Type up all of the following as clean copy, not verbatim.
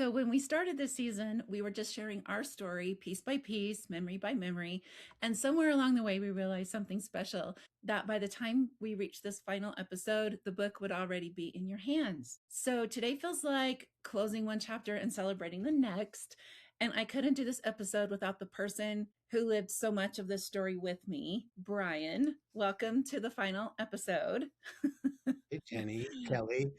So, when we started this season, we were just sharing our story piece by piece, memory by memory. And somewhere along the way, we realized something special that by the time we reached this final episode, the book would already be in your hands. So, today feels like closing one chapter and celebrating the next. And I couldn't do this episode without the person who lived so much of this story with me, Bryan. Welcome to the final episode. Hey, Jenny, Kelly.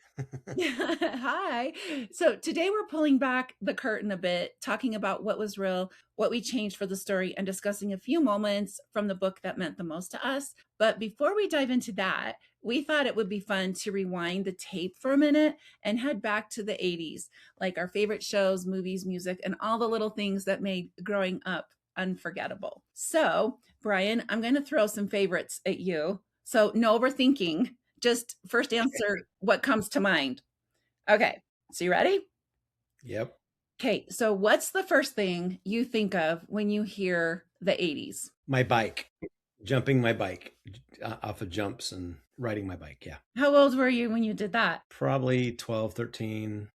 Yeah, hi. So today we're pulling back the curtain a bit, talking about what was real, what we changed for the story, and discussing a few moments from the book that meant the most to us. But before we dive into that, we thought it would be fun to rewind the tape for a minute and head back to the 80s, like our favorite shows, movies, music, and all the little things that made growing up unforgettable. So, Bryan, I'm going to throw some favorites at you. So, no overthinking. Just first answer what comes to mind. Okay. So you ready? Yep. Okay. So what's the first thing you think of when you hear the 80s? My bike, jumping my bike off of jumps and riding my bike. Yeah. How old were you when you did that? Probably 12, 13,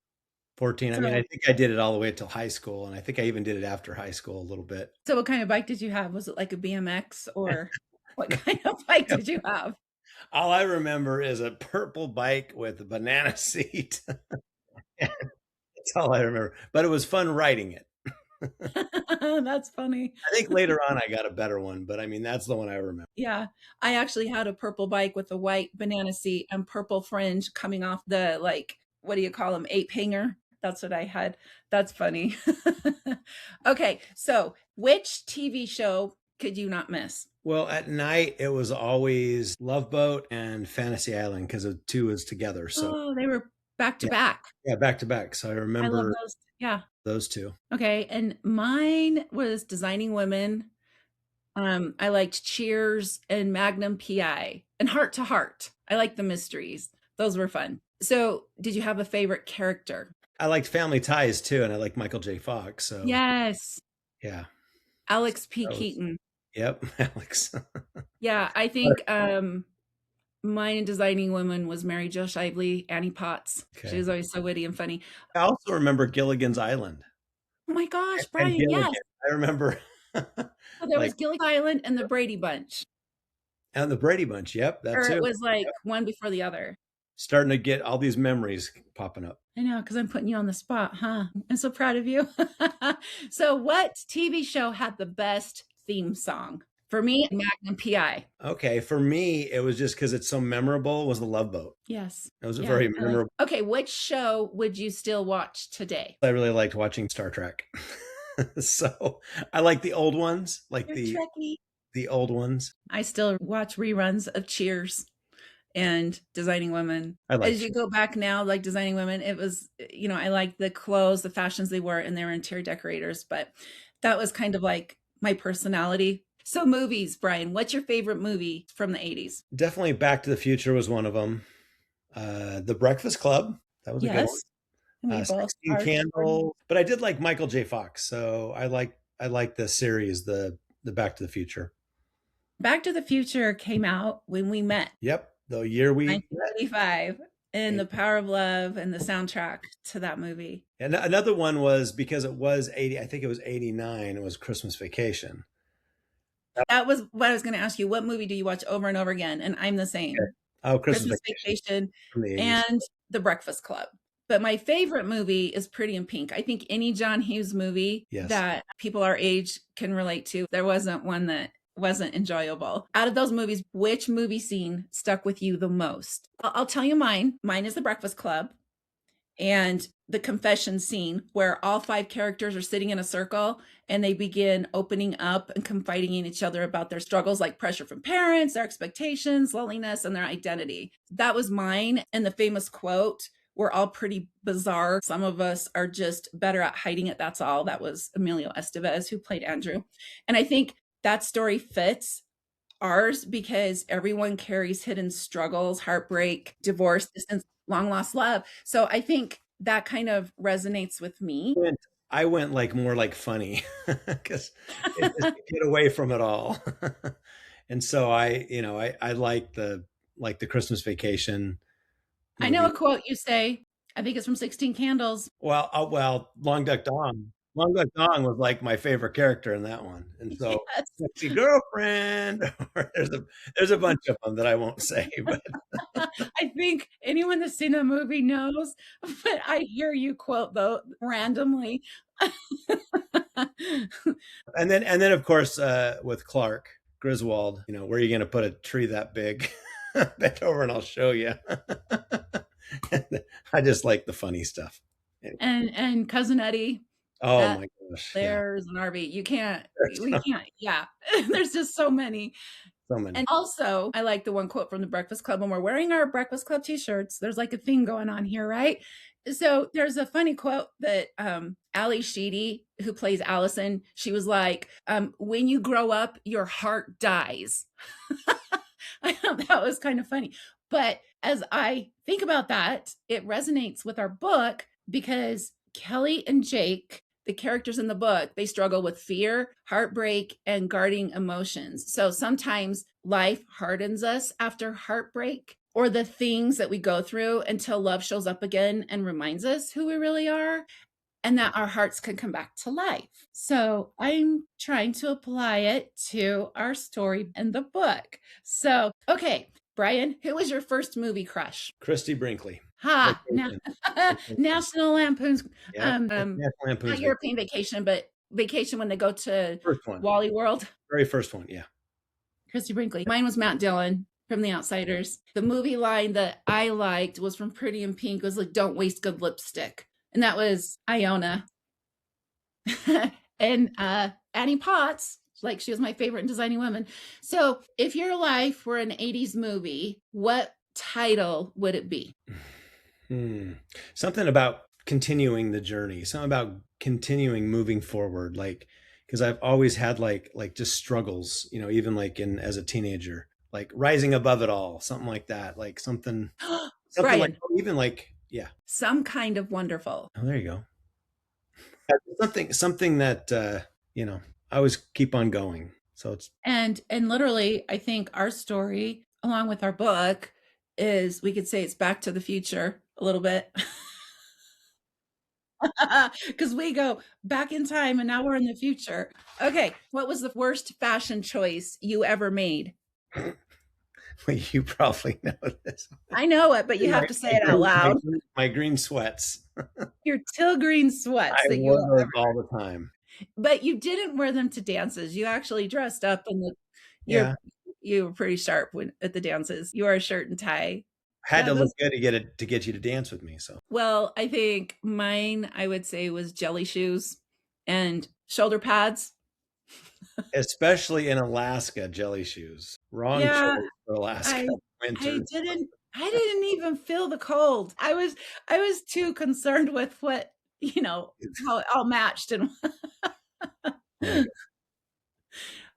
14. I mean, I So think I did it all the way till high school. And I think I even did it after high school a little bit. so what kind of bike did you have? Was it like a BMX or what kind of bike did you have? All I remember is a purple bike with a banana seat. That's all I remember. But it was fun riding it. That's funny. I think later on I got a better one, but I mean, that's the one I remember. Yeah. I actually had a purple bike with a white banana seat and purple fringe coming off the, like, what do you call them? Ape hanger. That's what I had. That's funny. Okay. So, which TV show could you not miss? Well, at night it was always Love Boat and Fantasy Island because the two is together. So Oh, they were back to yeah, back. yeah, back to back. So I I love remember those. Yeah. those two. Okay. And mine was Designing Women. I liked Cheers and Magnum PI and Heart to Heart. I like the mysteries. Those were fun. So, did you have a favorite character? I liked Family Ties too, and I like Michael J. Fox. So Yes, yeah, so Alex P. that was Keaton. yep, Alex. Yeah, I think mine in Designing Women was Mary Jo Shively, Annie Potts. She Okay. was always so witty and funny. I also remember Gilligan's Island Oh my gosh, and Bryan, Gilligan. yes. I remember So there like was Gilligan Island and the Brady Bunch, and the Brady Bunch. Yep, that or it too. was like Yep. one before the other. Starting to get all these memories popping up. I know, because I'm putting you on the spot, huh? I'm so proud of you. So, what TV show had the best theme song? For me, Magnum PI. Okay, for me, it was just because it's so memorable. Was the Love Boat? Yes. It was a Yeah. very I like. memorable. Okay, which show would you still watch today? I really liked watching Star Trek. So I like the old ones, like You're the Trekkie. the old ones. I still watch reruns of Cheers and Designing Women. I like As you go back now, like Designing Women, it was, I like the clothes, the fashions they wore, and they were interior decorators, but that was kind of like my personality. So, movies, Bryan, what's your favorite movie from the 80s? definitely Back to the Future was one of them. The Breakfast Club, that was a good one. Yes, we both 16 are. Candles, but I did like Michael J. Fox, so I like the series, the Back to the Future. Back to the Future came out when we met, Yep, the year we met. 1985, and The Power of Love and the soundtrack to that movie. And another one was because it was 80, I think it was 89, it was Christmas Vacation. That was what I was going to ask you. What movie do you watch over and over again? And I'm the Okay. same. Oh, Christmas Christmas Vacation Vacation from the 80s. and The Breakfast Club. But my favorite movie is Pretty in Pink. I think any John Hughes movie Yes. that people our age can relate to, there wasn't one that wasn't enjoyable. Out of those movies, which movie scene stuck with you the most? I'll tell you mine. Mine is The Breakfast Club and the confession scene where all five characters are sitting in a circle and they begin opening up and confiding in each other about their struggles, like pressure from parents, their expectations, loneliness, and their identity. That was mine. And the famous quote, "We're all pretty bizarre. Some of us are just better at hiding it. That's all." That was Emilio Estevez, who played Andrew. And I think that story fits ours because everyone carries hidden struggles, heartbreak, divorce, distance, long lost love. So I think that kind of resonates with me. I went like more like funny because it just get away from it all. And so I like the Christmas Vacation I know movie. a quote you say, I think it's from 16 Candles. Well, Long Duck Dong. Long Duck Dong was like my favorite character in that one, and so Yes. sexy girlfriend. There's a bunch of them that I won't say, but I think anyone that's seen a movie knows, but I hear you quote though randomly. and then of course with Clark Griswold, where are you going to put a tree that big? Bend over and I'll show you. I just like the funny stuff. And Cousin Eddie, Oh that my gosh, yeah, there's an RV. You can't, there's we can't, yeah. There's just so many. so many. And also, I like the one quote from the Breakfast Club when we're wearing our Breakfast Club t-shirts. There's like a thing going on here, right? So there's a funny quote that Ali Sheedy, who plays Allison, she was like, when you grow up, your heart dies. I thought that was kind of funny. But as I think about that, it resonates with our book because Kelly and Jake, the characters in the book, they struggle with fear, heartbreak, and guarding emotions. So sometimes life hardens us after heartbreak or the things that we go through until love shows up again and reminds us who we really are and that our hearts can come back to life. So I'm trying to apply it to our story in the book. So, okay, Bryan, who was your first movie crush? Christy Brinkley. Ha! Vacation. National Lampoon's, Yeah, um, National Lampoon's not European Vacation, but Vacation when they go to first one, Wally World. very first one. Yeah, Christy Brinkley. Mine was Matt Dillon from The Outsiders. The movie line that I liked was from Pretty in Pink. It was like, "Don't waste good lipstick," and that was Iona. And Annie Potts, like she was my favorite in Designing Women. So, if your life were an '80s movie, what title would it be? Something about continuing the journey. Something about continuing moving forward. Like, because I've always had like just struggles. Even like in as a teenager, like rising above it all. Something like that. Like something like Bryan, even like yeah. Some Kind of Wonderful. Oh, there you go. Something that I always keep on going. So it's And literally, I think our story, along with our book, is we could say it's Back to the Future a little bit. Because we go back in time and now we're in the future. Okay, what was the worst fashion choice you ever made? well, you probably know this. I know it, but you have to say it out loud. My green sweats. Your teal green sweats I that wore you those ever, all the time. but you didn't wear them to dances. You actually dressed up and you're Yeah, you were pretty sharp at the dances. You wore a shirt and tie. had Yeah, to look those. good to get you to dance with me. So Well, I think mine, I would say, was jelly shoes and shoulder pads. especially in Alaska, jelly shoes. Wrong Yeah, choice for Alaska I winter. I didn't even feel the cold. I was too concerned with what, how it all matched and Oh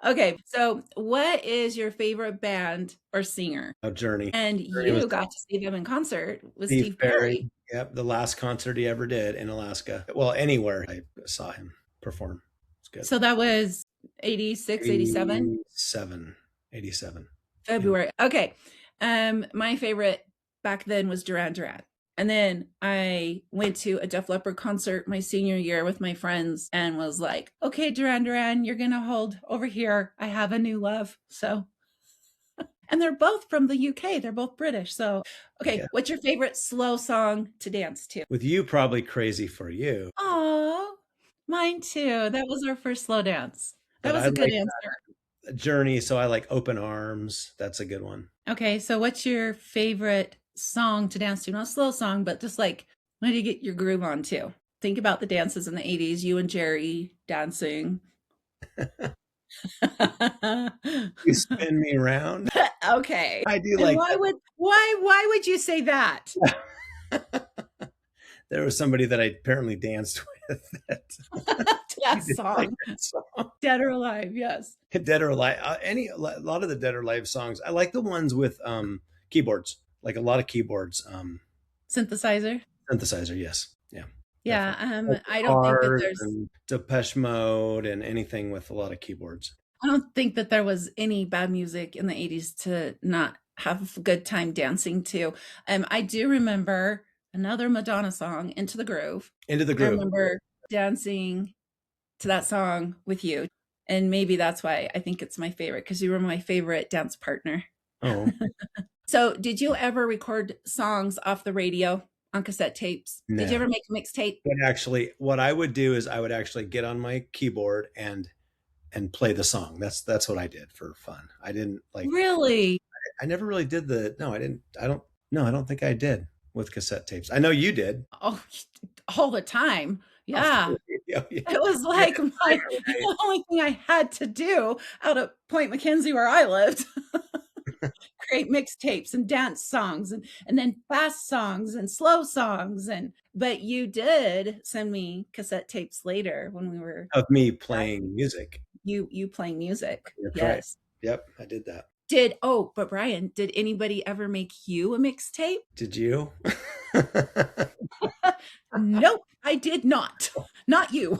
okay. So what is your favorite band or singer? Journey. And Journey was you got to see them in concert with Steve Steve Perry. Perry. Yep, the last concert he ever did in Alaska. Well, anywhere I saw him perform. It's good. So that was 86, 87 87. 87. Yeah. February. Okay. My favorite back then was Duran Duran. And then I went to a Def Leppard concert my senior year with my friends and was like, okay, Duran Duran, you're going to hold over here. I have a new love. So, and they're both from the UK. They're both British. So, okay, Yeah. what's your favorite slow song to dance to? With you, probably Crazy for You. Oh, mine too. That was our first slow dance. That But was I a good like answer. Journey, so I like Open Arms. That's a good one. Okay, so what's your favorite song to dance to? Not a slow song, but just like when do you get your groove on to? Think about the dances in the 80s, you and Jerry dancing. You spin me around. Okay. I do And like why would you say that? that. There was somebody that I apparently danced with that That did like song. that song. Dead or Alive, yes. Dead or Alive. A lot of the Dead or Alive songs. I like the ones with keyboards. Like a lot of keyboards. Synthesizer. Synthesizer, yes. Yeah. Yeah, Definitely. Like I don't think that Cars there's and Depeche Mode and anything with a lot of keyboards. I don't think that there was any bad music in the 80s to not have a good time dancing to. I do remember another Madonna song, Into the Groove. Into the I Groove. remember dancing to that song with you. And maybe that's why I think it's my favorite, because you were my favorite dance partner. Oh, So, did you ever record songs off the radio on cassette tapes? Did you no. ever make a mixtape? But actually, what I would do is I would actually get on my keyboard and play the song. That's what I did for fun. I didn't like. Really? I never really did the. No, I didn't. I don't. No, I don't think I did with cassette tapes. I know you did. Oh, all the time. Off the Yeah. radio. Yeah. It was Yeah, like the only thing I had to do out of Point McKenzie where I lived. Create mixtapes and dance songs and then fast songs and slow songs. And but you did send me cassette tapes later when we were of me playing music. you playing music. That's right. Yes. Yep, I did that. But Bryan, did anybody ever make you a mixtape? Did you? Nope, I did not. Not you.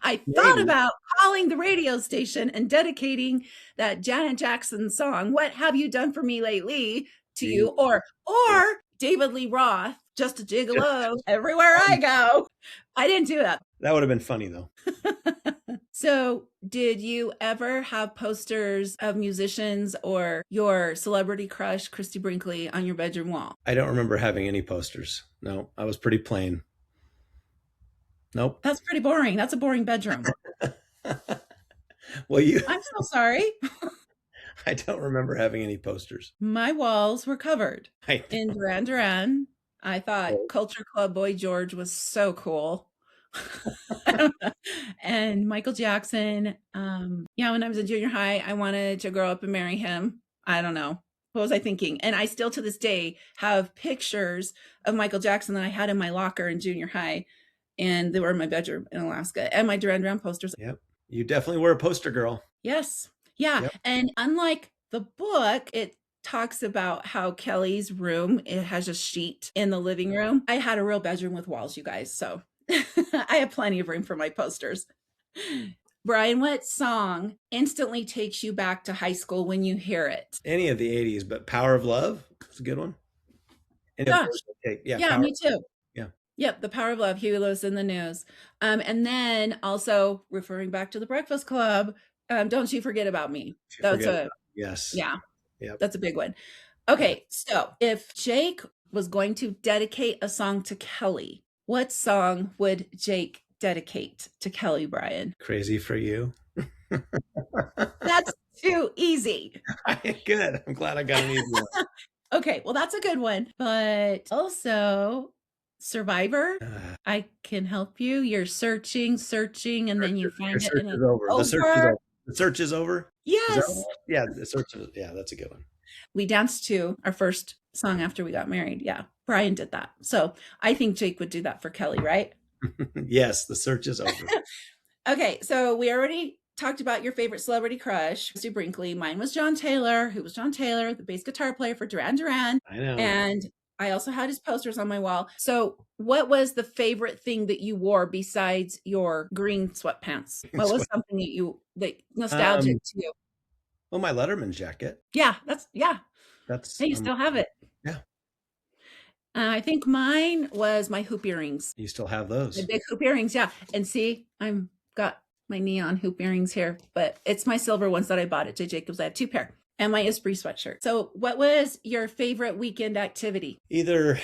I thought Maybe. about calling the radio station and dedicating that Janet Jackson song, "What Have You Done for Me Lately," to you, Gee. or David Lee Roth, "Just a Just Gigolo everywhere I go." I didn't do that. that would have been funny though. So, did you ever have posters of musicians or your celebrity crush, Christy Brinkley, on your bedroom wall? I don't remember having any posters. No, I was pretty plain. Nope. That's pretty boring. That's a boring bedroom. Well, you I'm so sorry. I don't remember having any posters. My walls were covered I in Duran Duran. I thought Culture Club Boy George was so cool. And Michael Jackson. Yeah, when I was in junior high, I wanted to grow up and marry him. I don't know. What was I thinking? And I still to this day have pictures of Michael Jackson that I had in my locker in junior high. And they were in my bedroom in Alaska. And my Duran Duran posters. Yep. You definitely were a poster girl. Yes. Yeah. Yep. And unlike the book, it talks about how Kelly's room, it has a sheet in the living room. I had a real bedroom with walls, you guys. So I have plenty of room for my posters. Bryan, what song instantly takes you back to high school when you hear it? Any of the 80s, but Power of Love is a good one. And of Gosh. course, yeah, Yeah, Power. me too. Yeah. Yep, The Power of Love, Huey Lewis in the News. And then also referring back to the Breakfast Club, Don't You Forget About Me. That's Yes. yeah, Yep. that's a big one. Okay, so if Jake was going to dedicate a song to Kelly, what song would Jake dedicate to Kelly, Bryan? Crazy for You. That's too easy. Good. I'm glad I got an easy one. Okay, well, that's a good one. But also, Survivor, I Can Help You. You're searching, and then you find it. Search is over. The search is over. The search is over. Yes. Yeah, the search is, yeah, that's a good one. We danced to our first song after we got married. Yeah, Bryan did that. So I think Jake would do that for Kelly, right? Yes, the search is over. Okay, so we already talked about your favorite celebrity crush, Stu Brinkley. Mine was John Taylor. Who was John Taylor, the bass guitar player for Duran Duran. I know. And I also had his posters on my wall. So what was the favorite thing that you wore besides your green sweatpants? What was something that nostalgic to you? Well, my Letterman jacket. Yeah, That's hey, you still have it. Yeah. I think mine was my hoop earrings. You still have those. The big hoop earrings, yeah. And see, I'm got my neon hoop earrings here, but it's my silver ones that I bought at J. Jacobs. I have 2 pair. And my Esprit sweatshirt. So what was your favorite weekend activity? Either,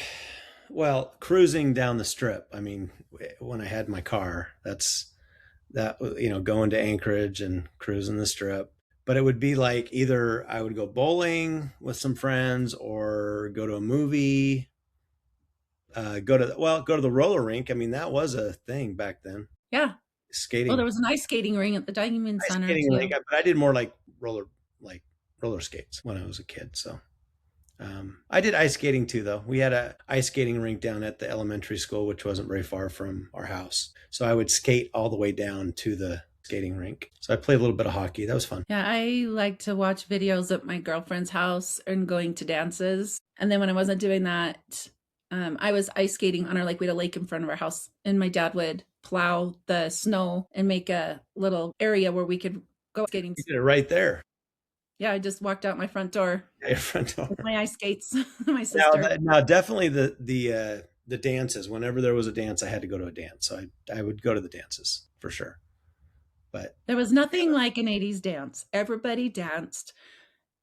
well, cruising down the strip. I mean, when I had my car, going to Anchorage and cruising the strip. But it would be like either I would go bowling with some friends or go to a movie, go to the roller rink. I mean, that was a thing back then. Yeah. Skating. Well, there was an ice skating ring at the Diamond Center. Skating rink, but I did more like roller skates when I was a kid. So I did ice skating too, though. We had a ice skating rink down at the elementary school, which wasn't very far from our house. So I would skate all the way down to the skating rink. So I played a little bit of hockey. That was fun. Yeah, I like to watch videos at my girlfriend's house and going to dances. And then when I wasn't doing that, I was ice skating on our lake. We had a lake in front of our house, and my dad would plow the snow and make a little area where we could go skating. You did it right there. Yeah, I just walked out my front door at your front with door. my ice skates. My Now, sister. now, definitely the dances. Whenever there was a dance, I had to go to a dance. So I would go to the dances for sure. But There was nothing like an 80s dance. Everybody danced.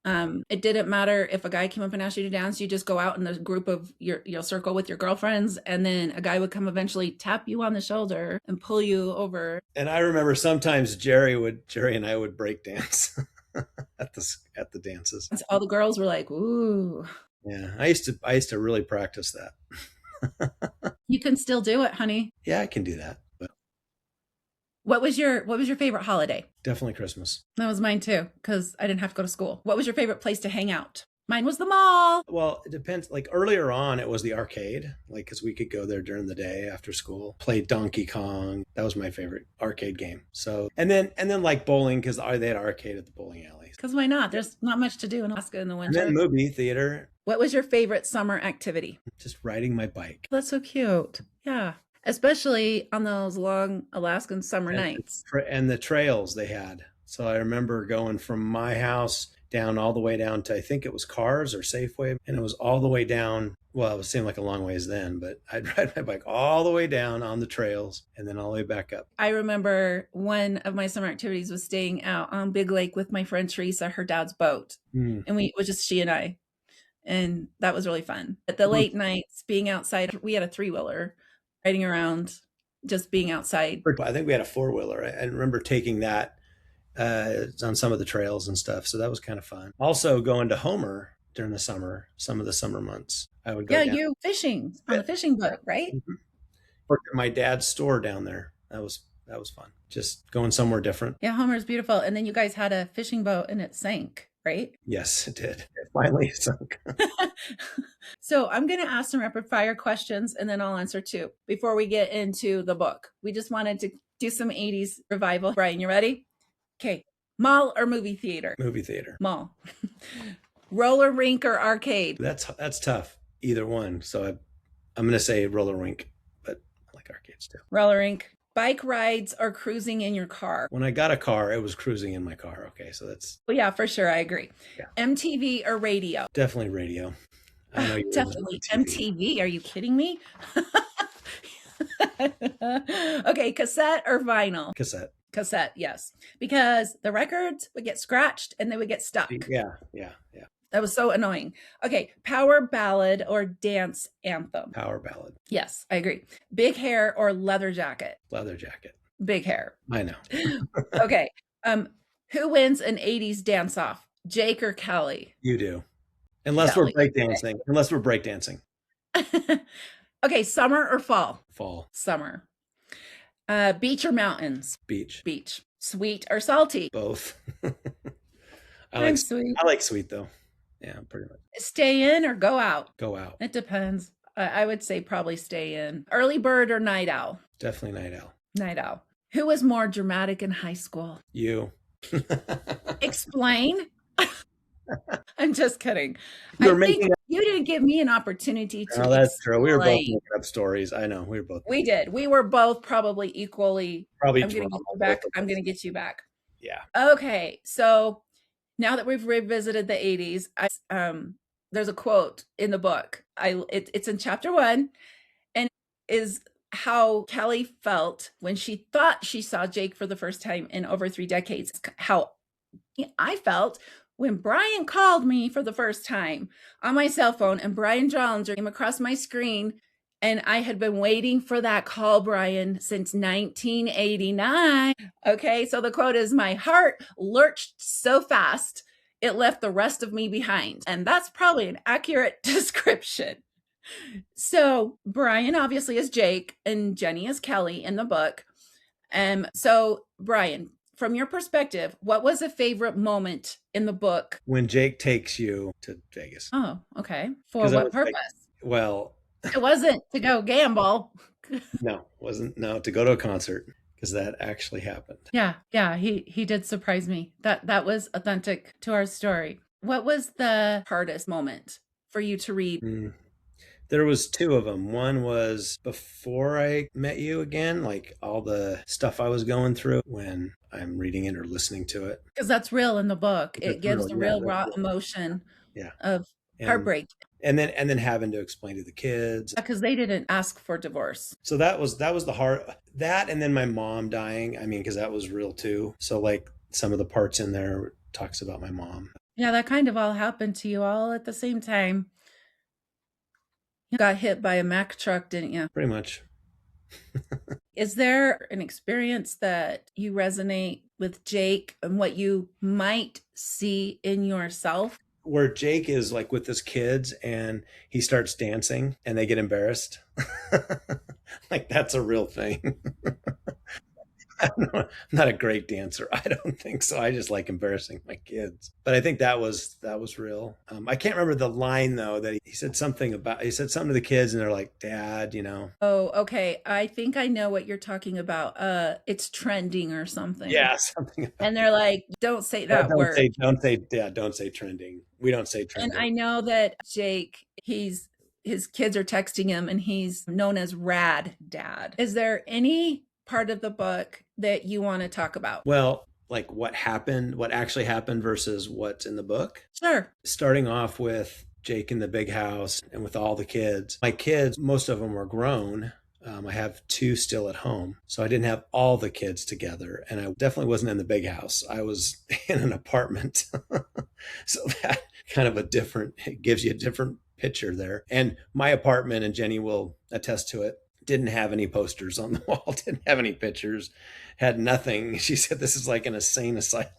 It didn't matter if a guy came up and asked you to dance, you just go out in the group of your circle with your girlfriends, and then a guy would come eventually tap you on the shoulder and pull you over. and I remember sometimes Jerry and I would break dance at the dances. And so all the girls were like, ooh. Yeah, I used to really practice that. You can still do it, honey. Yeah, I can do that, but What was your favorite holiday? definitely Christmas. That was mine too, because I didn't have to go to school. What was your favorite place to hang out? Mine was the mall. Well, it depends. Like earlier on, it was the arcade, like because we could go there during the day after school, play Donkey Kong. That was my favorite arcade game. So, and then like bowling because they had arcade at the bowling alleys. Because why not? There's not much to do in Alaska in the And then winter. movie theater, What was your favorite summer activity? just riding my bike. That's so cute. Yeah. Especially on those long Alaskan summer And, nights. and the trails they had. So I remember going from my house down all the way down to I think it was Cars or Safeway, and it was all the way down. Well, it seemed like a long ways then, but I'd ride my bike all the way down on the trails and then all the way back up. I remember one of my summer activities was staying out on Big Lake with my friend Teresa, her dad's boat. Mm. And it was just she and I. And that was really fun. At the late nights, being outside, we had a 3-wheeler riding around, just being outside. I think we had a 4-wheeler. I remember taking that on some of the trails and stuff. So that was kind of fun. Also going to Homer during the summer, some of the summer months. I would go Yeah, down. you fishing on the fishing boat, right? Mhm. Worked at my dad's store down there. That was fun. Just going somewhere different. Yeah, Homer's beautiful. And then you guys had a fishing boat and it sank, right? Yes, it did. It finally sunk. So I'm going to ask some rapid fire questions and then I'll answer two before we get into the book. We just wanted to do some 80s revival. Bryan, you ready? Okay. Mall or movie theater? Movie theater. Mall. Roller rink or arcade? That's tough. Either one. So I'm going to say roller rink, but I like arcades too. Roller rink. Bike rides or cruising in your car? When I got a car, it was cruising in my car. Okay, so that's Well, yeah, for sure. I agree. Yeah. MTV or radio? Definitely radio. I know you Definitely MTV. Are you kidding me? Okay, cassette or vinyl? Cassette. Cassette, yes. Because the records would get scratched and they would get stuck. Yeah. That was so annoying. Okay, power ballad or dance anthem? Power ballad. Yes, I agree. Big hair or leather jacket? Leather jacket. Big hair. I know. Okay. Who wins an 80s dance off? Jake or Kelly? You do. Unless Kelly. we're breakdancing. Unless we're breakdancing. Okay, summer or fall? Fall. Summer. Beach or mountains? Beach. Beach. Sweet or salty? Both. I'm sweet. I like sweet though. Yeah, pretty much. Stay in or go out? Go out. It depends. I would say probably stay in. Early bird or night owl? Definitely night owl. Night owl. Who was more dramatic in high school? You. Explain. I'm just kidding. You're I think making you didn't give me an opportunity to. Oh, that's true. We were both explain. making up stories. I know. We were both. We did. We were both probably equally. Probably I'm going to get you back. I'm going to get you back. Yeah. Okay. So now that we've revisited the 80s, there's a quote in the book. It's in chapter 1, and is how Kelly felt when she thought she saw Jake for the first time in over 3 decades. How I felt when Bryan called me for the first time on my cell phone and Bryan Jollinger came across my screen, and I had been waiting for that call, Bryan, since 1989. Okay, so the quote is, "My heart lurched so fast, it left the rest of me behind." And that's probably an accurate description. So Bryan obviously is Jake and Jennie is Kelly in the book. So Bryan, from your perspective, what was a favorite moment in the book? When Jake takes you to Vegas. Oh, okay. For 'Cause I what was like, purpose? Well, It wasn't to go gamble. no, wasn't. No, to go to a concert because that actually happened. Yeah, he did surprise me. That was authentic to our story. What was the hardest moment for you to read? There was two of them. One was before I met you again, like all the stuff I was going through when I'm reading it or listening to it. Because that's real in the book. It That's gives real. the Yeah, real that's raw real. emotion Yeah. of And heartbreak and then having to explain to the kids. because they didn't ask for divorce. So that was the hard that, and then my mom dying. I mean, because that was real too. So like some of the parts in there talks about my mom. Yeah, that kind of all happened to you all at the same time. You got hit by a Mack truck, didn't you? Pretty much. Is there an experience that you resonate with Jake and what you might see in yourself? Where Jake is like with his kids and he starts dancing and they get embarrassed. Like that's a real thing. I'm not a great dancer. I don't think so. I just like embarrassing my kids. But I think that was real. I can't remember the line though that he said something about. He said something to the kids, and they're like, "Dad, you know." Oh, okay. I think I know what you're talking about. It's trending or something. Yeah, something. And they're like, don't say Yeah, that word. don't say trending. We don't say And trending. I know that Jake, his kids are texting him and he's known as Rad Dad. Is there any part of the book that you want to talk about? Well, like what happened, what actually happened versus what's in the book. Sure. Starting off with Jake in the big house and with all the kids. My kids, most of them were grown. I have two still at home. So I didn't have all the kids together. And I definitely wasn't in the big house. I was in an apartment. So that kind of it gives you a different picture there. And my apartment, and Jennie will attest to it, didn't have any posters on the wall, didn't have any pictures, had nothing. She said, this is like an insane asylum.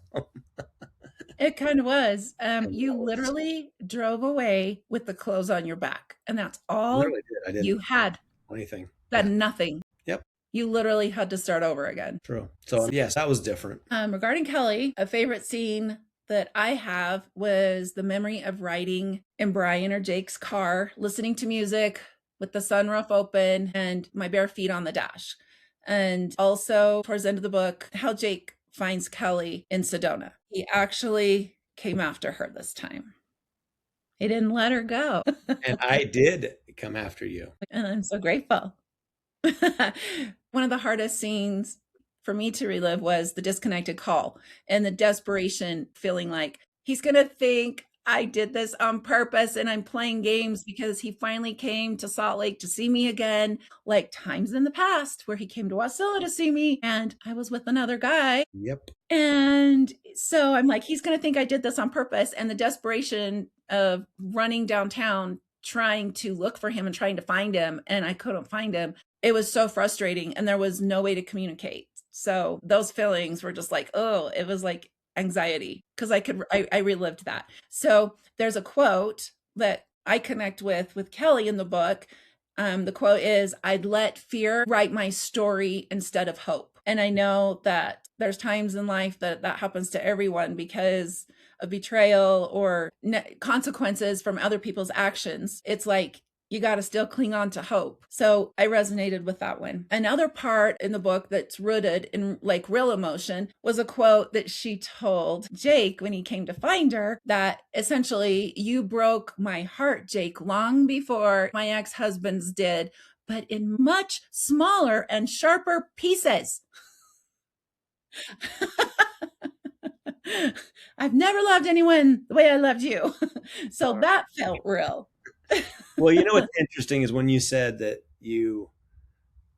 It kind of was. And You literally drove away with the clothes on your back, and that's I all literally did. I didn't you had. do anything. That Yeah. nothing. Yep. You literally had to start over again. True. So yes, that was different. Regarding Kelly, a favorite scene that I have was the memory of riding in Bryan or Jake's car, listening to music with the sunroof open and my bare feet on the dash. And also towards the end of the book, how Jake finds Kelly in Sedona. He actually came after her this time. He didn't let her go. And I did come after you. And I'm so grateful. One of the hardest scenes for me to relive was the disconnected call and the desperation, feeling like he's going to think I did this on purpose and I'm playing games because he finally came to Salt Lake to see me again, like times in the past where he came to Wasilla to see me and I was with another guy. Yep. And so I'm like, he's going to think I did this on purpose. And the desperation of running downtown, trying to look for him and trying to find him, and I couldn't find him. It was so frustrating and there was no way to communicate. So those feelings were just like, oh, it was like anxiety because I relived that. So there's a quote that I connect with Kelly in the book. The quote is, I'd let fear write my story instead of hope. And I know that there's times in life that happens to everyone because of betrayal or consequences from other people's actions. It's like, you got to still cling on to hope. So I resonated with that one. Another part in the book that's rooted in like real emotion was a quote that she told Jake when he came to find her, that essentially, you broke my heart, Jake, long before my ex-husband's did, but in much smaller and sharper pieces. I've never loved anyone the way I loved you. So that felt real. Well, you know what's interesting is when you said that you're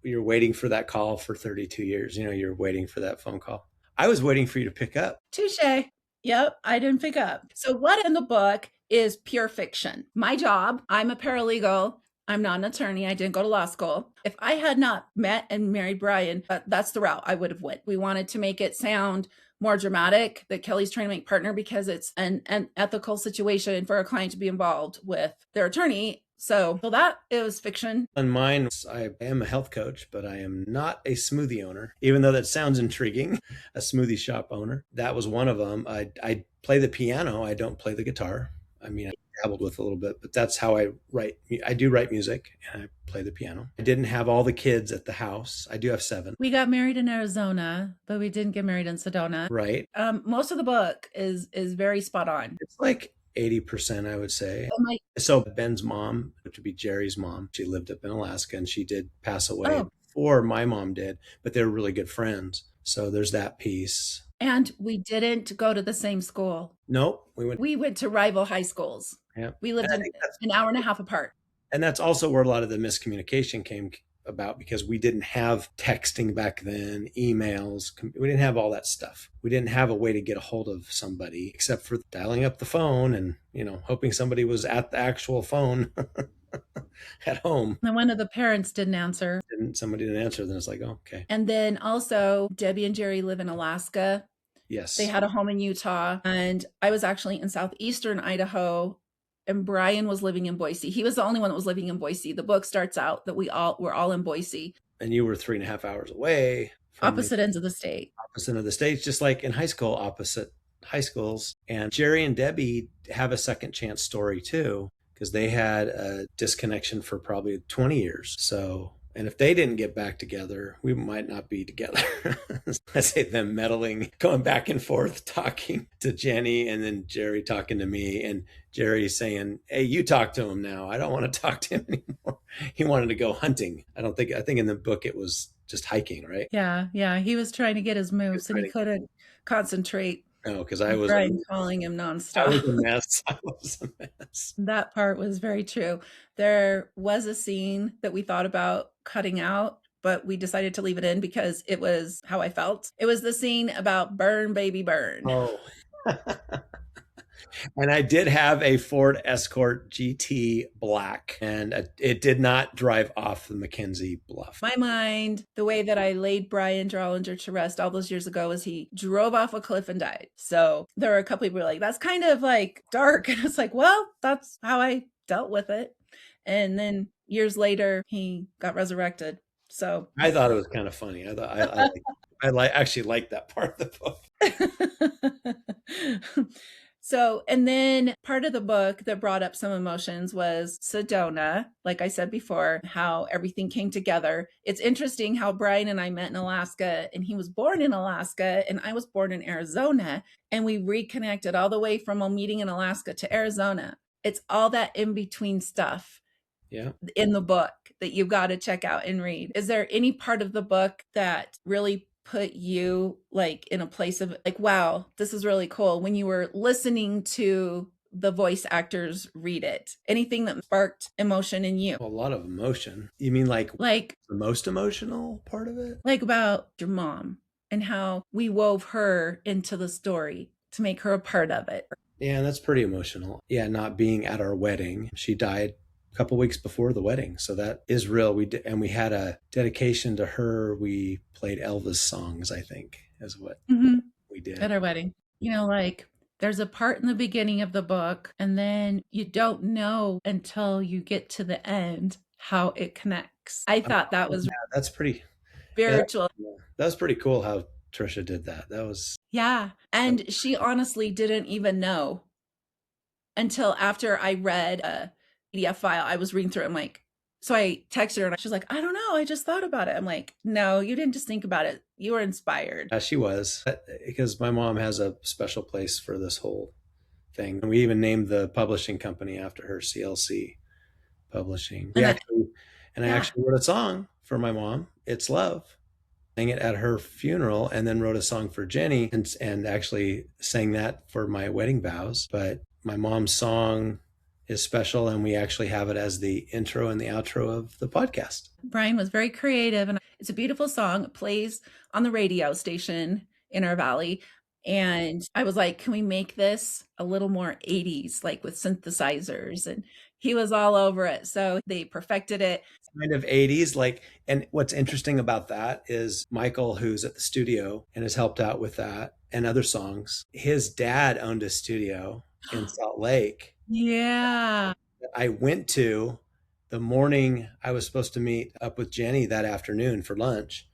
waiting for that call for 32 years. You know, you're waiting for that phone call. I was waiting for you to pick up. Touche. Yep, I didn't pick up. So what in the book is pure fiction? My job, I'm a paralegal. I'm not an attorney. I didn't go to law school. If I had not met and married Bryan, that's the route I would have went. We wanted to make it sound more dramatic that Kelly's trying to make partner because it's an ethical situation for a client to be involved with their attorney. So that is fiction. On mine, I am a health coach, but I am not a smoothie owner, even though that sounds intriguing, a smoothie shop owner. That was one of them. I play the piano. I don't play the guitar. I mean, I dabbled with a little bit, but that's how I write. I do write music and I play the piano. I didn't have all the kids at the house. I do have 7. We got married in Arizona, but we didn't get married in Sedona. Right. Most of the book is very spot on. It's like 80%, I would say. Oh my, So Ben's mom, which would be Jerry's mom, she lived up in Alaska and she did pass away oh, before my mom did, but they were really good friends. So there's that piece. and we didn't go to the same school. Nope, we went. We went to rival high schools. Yeah, We and lived I in think that's an hour and a half apart. and that's also where a lot of the miscommunication came about because we didn't have texting back then, emails. We didn't have all that stuff. We didn't have a way to get a hold of somebody except for dialing up the phone and, hoping somebody was at the actual phone at home. And one of the parents didn't answer. And somebody didn't answer, then it's like, oh, okay. And then also, Debbie and Jerry live in Alaska. Yes. They had a home in Utah, and I was actually in southeastern Idaho, and Bryan was living in Boise. He was the only one that was living in Boise. The book starts out that we're all in Boise. And you were 3.5 hours away from opposite ends of the state. Opposite of the states, just like in high school, opposite high schools. And Jerry and Debbie have a second chance story too, because they had a disconnection for probably 20 years. So, and if they didn't get back together, we might not be together. I say them meddling, going back and forth, talking to Jennie, and then Jerry talking to me, and Jerry saying, "Hey, you talk to him now. I don't want to talk to him anymore." He wanted to go hunting. I think in the book it was just hiking, right? Yeah. He was trying to get his moves and he couldn't concentrate. No, because I was Bryan calling him nonstop. I was a mess. I was a mess. That part was very true. There was a scene that we thought about cutting out, but we decided to leave it in because it was how I felt. It was the scene about burn, baby, burn. Oh. And I did have a Ford Escort GT black, and it did not drive off the Mackenzie Bluff. My mind, the way that I laid Bryan Drollinger to rest all those years ago was he drove off a cliff and died. So there were a couple people who were like, that's kind of like dark. And it's like, well, that's how I dealt with it. And then years later, he got resurrected. So I thought it was kind of funny. I thought actually liked that part of the book. So, and then part of the book that brought up some emotions was Sedona, like I said before, how everything came together. It's interesting how Bryan and I met in Alaska, and he was born in Alaska and I was born in Arizona, and we reconnected all the way from a meeting in Alaska to Arizona. It's all that in between stuff. Yeah. In the book that you've got to check out and read. Is there any part of the book that really put you like in a place of like, wow, this is really cool when you were listening to the voice actors read it? Anything that sparked emotion in you? A lot of emotion. You mean like the most emotional part of it? Like about your mom and how we wove her into the story to make her a part of it. Yeah, that's pretty emotional. Yeah, not being at our wedding. She died couple weeks before the wedding, so that is real. We had a dedication to her. We played Elvis songs, I think, is what we did at our wedding. Like there's a part in the beginning of the book, and then you don't know until you get to the end how it connects. I thought that was that's pretty spiritual. That was pretty cool how Trisha did that. That was and she honestly didn't even know until after I read a PDF file. I was reading through it. I'm like, so I texted her and she was like, I don't know. I just thought about it. I'm like, no, you didn't just think about it. You were inspired. She was, because my mom has a special place for this whole thing. And we even named the publishing company after her, CLC Publishing. I actually wrote a song for my mom. It's Love. Sang it at her funeral, and then wrote a song for Jennie and actually sang that for my wedding vows. But my mom's song is special, and we actually have it as the intro and the outro of the podcast. Bryan was very creative, and it's a beautiful song. It plays on the radio station in our valley. And I was like, can we make this a little more 80s, like with synthesizers? And he was all over it. So they perfected it. Kind of 80s, like, and what's interesting about that is Michael, who's at the studio and has helped out with that and other songs, his dad owned a studio in Salt Lake. Yeah. I went to the morning I was supposed to meet up with Jennie that afternoon for lunch.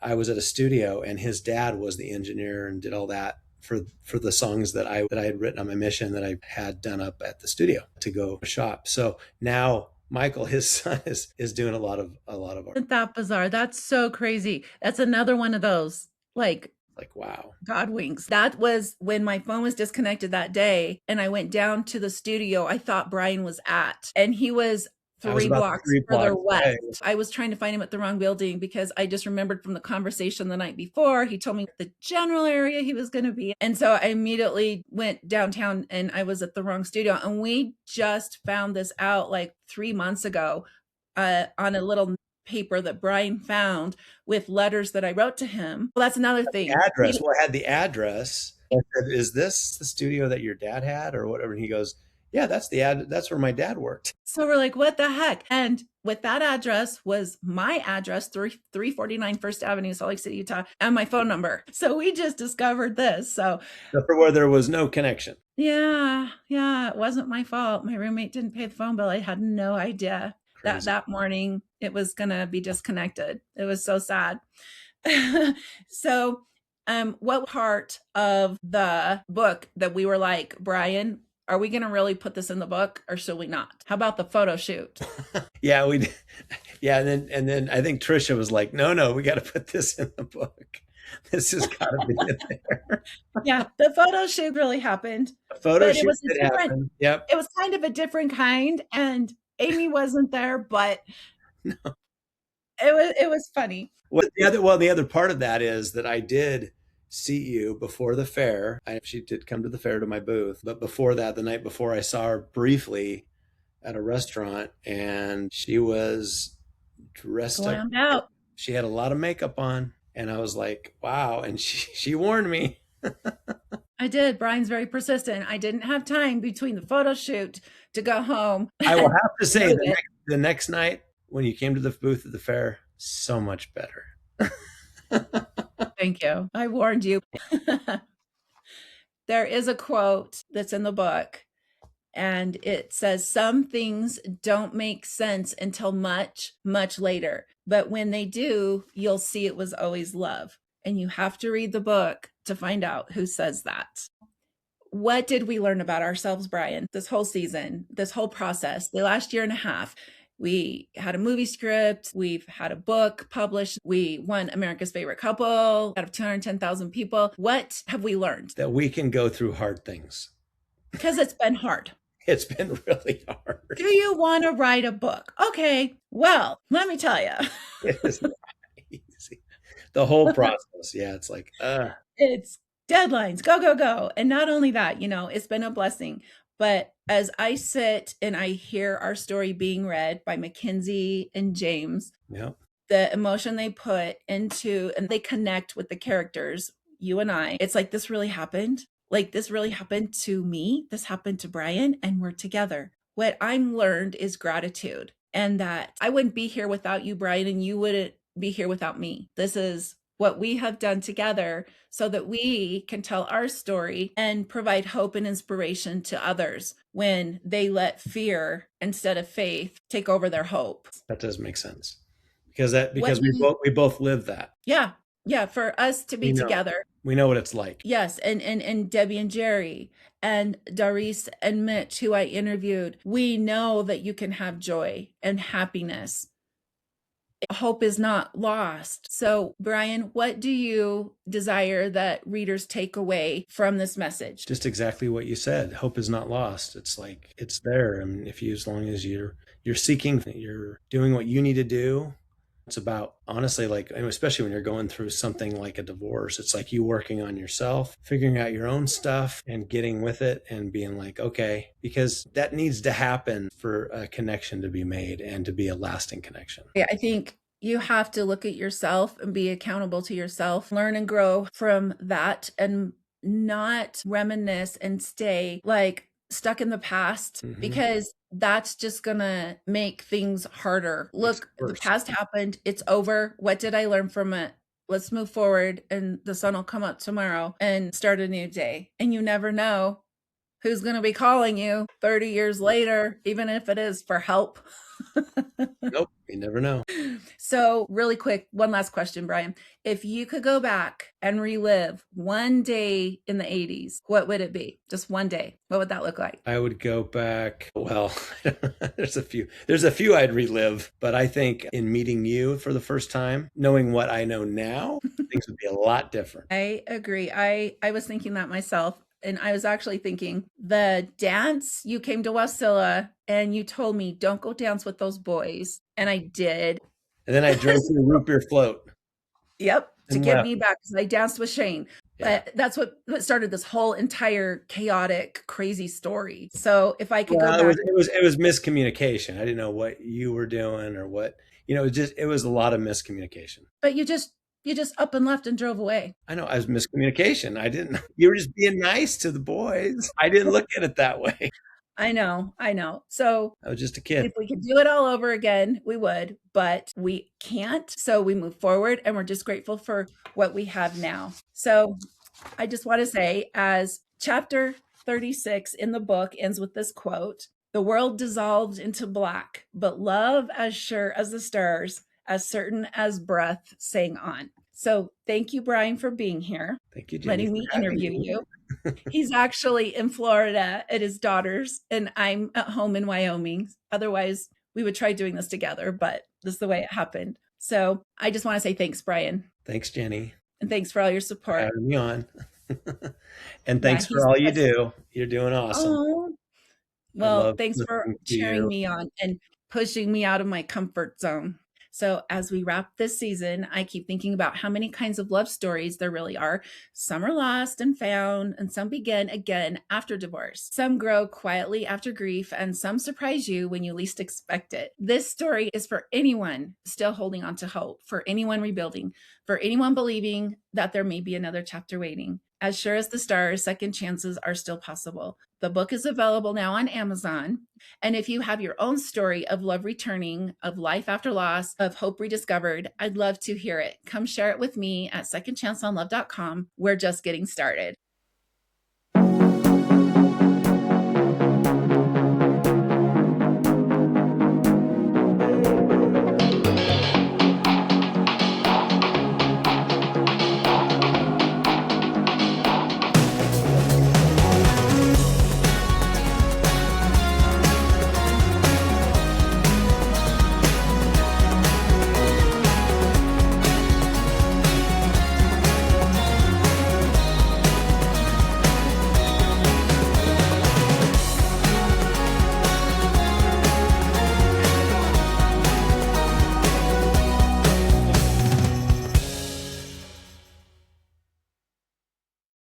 I was at a studio, and his dad was the engineer and did all that for the songs that I had written on my mission that I had done up at the studio to go shop. So now Michael, his son, is doing a lot of art. Isn't that bizarre? That's so crazy. That's another one of those like Like, wow. God winks. That was when my phone was disconnected that day and I went down to the studio I thought Bryan was at, and he was I was 3 about blocks 3 blocks further west. away. I was trying to find him at the wrong building because I just remembered from the conversation the night before, he told me the general area he was going to be. And so I immediately went downtown and I was at the wrong studio. And we just found this out like 3 months ago on a little paper that Bryan found with letters that I wrote to him. Well, that's another thing. Address. Well, I had the address. I said, "Is this the studio that your dad had, or whatever?" And he goes, "Yeah, that's the ad. That's where my dad worked." So we're like, what the heck? And with that address was my address, 349 First Avenue, Salt Lake City, Utah, and my phone number. So we just discovered this. So For where there was no connection. yeah, it wasn't my fault. My roommate didn't pay the phone bill. I had no idea that Crazy. that morning it was going to be disconnected. It was so sad. So, what part of the book that we were like, Bryan, are we going to really put this in the book or should we not? How about the photo shoot? Yeah, we. Yeah, and then I think Trisha was like, "No, we got to put this in the book. This has got to be in there." Yeah, the photo shoot really happened, A photo but it shoot was a did different, happen. Yep. it was kind of a different kind, and Amy wasn't there, but No. it was funny. The other part of that is that I did see you before the fair. She did come to the fair to my booth, but before that, the night before, I saw her briefly at a restaurant, and she was dressed up. Glammed out. She had a lot of makeup on, and I was like, "Wow!" And she warned me. I did. Bryan's very persistent. I didn't have time between the photo shoot to go home. I will have to say, the next night when you came to the booth at the fair, so much better. Thank you. I warned you. There is a quote that's in the book, and it says, some things don't make sense until much, much later. But when they do, you'll see it was always love. And you have to read the book to find out who says that. What did we learn about ourselves, Bryan, this whole season, this whole process, the last year and a half? We had a movie script. We've had a book published. We won America's Favorite Couple out of 210,000 people. What have we learned? That we can go through hard things. Because it's been hard. It's been really hard. Do you want to write a book? Okay, well, let me tell you. It is not easy. The whole process. Yeah, it's like, It's deadlines, go. And not only that, it's been a blessing. But as I sit and I hear our story being read by Mackenzie and James, yeah, the emotion they put into, and they connect with the characters, you and I, it's like, this really happened. Like, this really happened to me. This happened to Bryan, and we're together. What I'm learned is gratitude, and that I wouldn't be here without you, Bryan, and you wouldn't be here without me. This is what we have done together so that we can tell our story and provide hope and inspiration to others when they let fear instead of faith take over their hope. That does make sense. Because we both live that. Yeah, for us to be together. We know what it's like. Yes, and Debbie and Jerry and Doris and Mitch, who I interviewed, we know that you can have joy and happiness. Hope is not lost. So, Bryan, what do you desire that readers take away from this message? Just exactly what you said. Hope is not lost. It's like, it's there. I mean, as long as you're seeking, you're doing what you need to do. It's about, honestly, like, especially when you're going through something like a divorce, it's like you working on yourself, figuring out your own stuff and getting with it and being like, okay, because that needs to happen for a connection to be made and to be a lasting connection. Yeah, I think you have to look at yourself and be accountable to yourself, learn and grow from that, and not reminisce and stay like stuck in the past, because that's just gonna make things harder. Look, the past happened. It's over. What did I learn from it? Let's move forward, and the sun will come up tomorrow and start a new day. And you never know who's going to be calling you 30 years later, even if it is for help. Nope, you never know. So really quick, one last question, Bryan. If you could go back and relive one day in the 80s, what would it be? Just one day. What would that look like? I would go back. Well, there's a few I'd relive, but I think in meeting you for the first time, knowing what I know now, things would be a lot different. I agree. I was thinking that myself. And I was actually thinking the dance, you came to Wasilla and you told me, don't go dance with those boys. And I did. And then I drank your root beer float Yep, to and get left. me back because I danced with Shane. Yeah. But that's what started this whole entire chaotic, crazy story. So if I could go Well, back, it was miscommunication. I didn't know what you were doing or what, it was a lot of miscommunication. but you just up and left and drove away. I know I was miscommunication. I didn't, you were just being nice to the boys. I didn't look at it that way. I know, I know. So I was just a kid. if we could do it all over again, we would, but we can't. So we move forward and we're just grateful for what we have now. So I just want to say, as chapter 36 in the book ends with this quote, the world dissolved into black, but love as sure as the stars, as certain as breath, sang on. So thank you, Bryan, for being here, Thank you, Jenny, letting for me having interview me. you. He's actually in Florida at his daughter's, and I'm at home in Wyoming. Otherwise, we would try doing this together, but this is the way it happened. So I just want to say thanks, Bryan, Thanks, Jenny, and thanks for all your for support. having me on. And Yeah, thanks for he's all the you best. do. You're doing awesome. Oh, I well, love thanks for listening to cheering you. me on and pushing me out of my comfort zone. So, as we wrap this season, I keep thinking about how many kinds of love stories there really are. Some are lost and found, and some begin again after divorce. Some grow quietly after grief, and some surprise you when you least expect it. This story is for anyone still holding on to hope, for anyone rebuilding, for anyone believing that there may be another chapter waiting. As sure as the stars, second chances are still possible. The book is available now on Amazon. And if you have your own story of love returning, of life after loss, of hope rediscovered, I'd love to hear it. Come share it with me at secondchanceonlove.com. We're just getting started.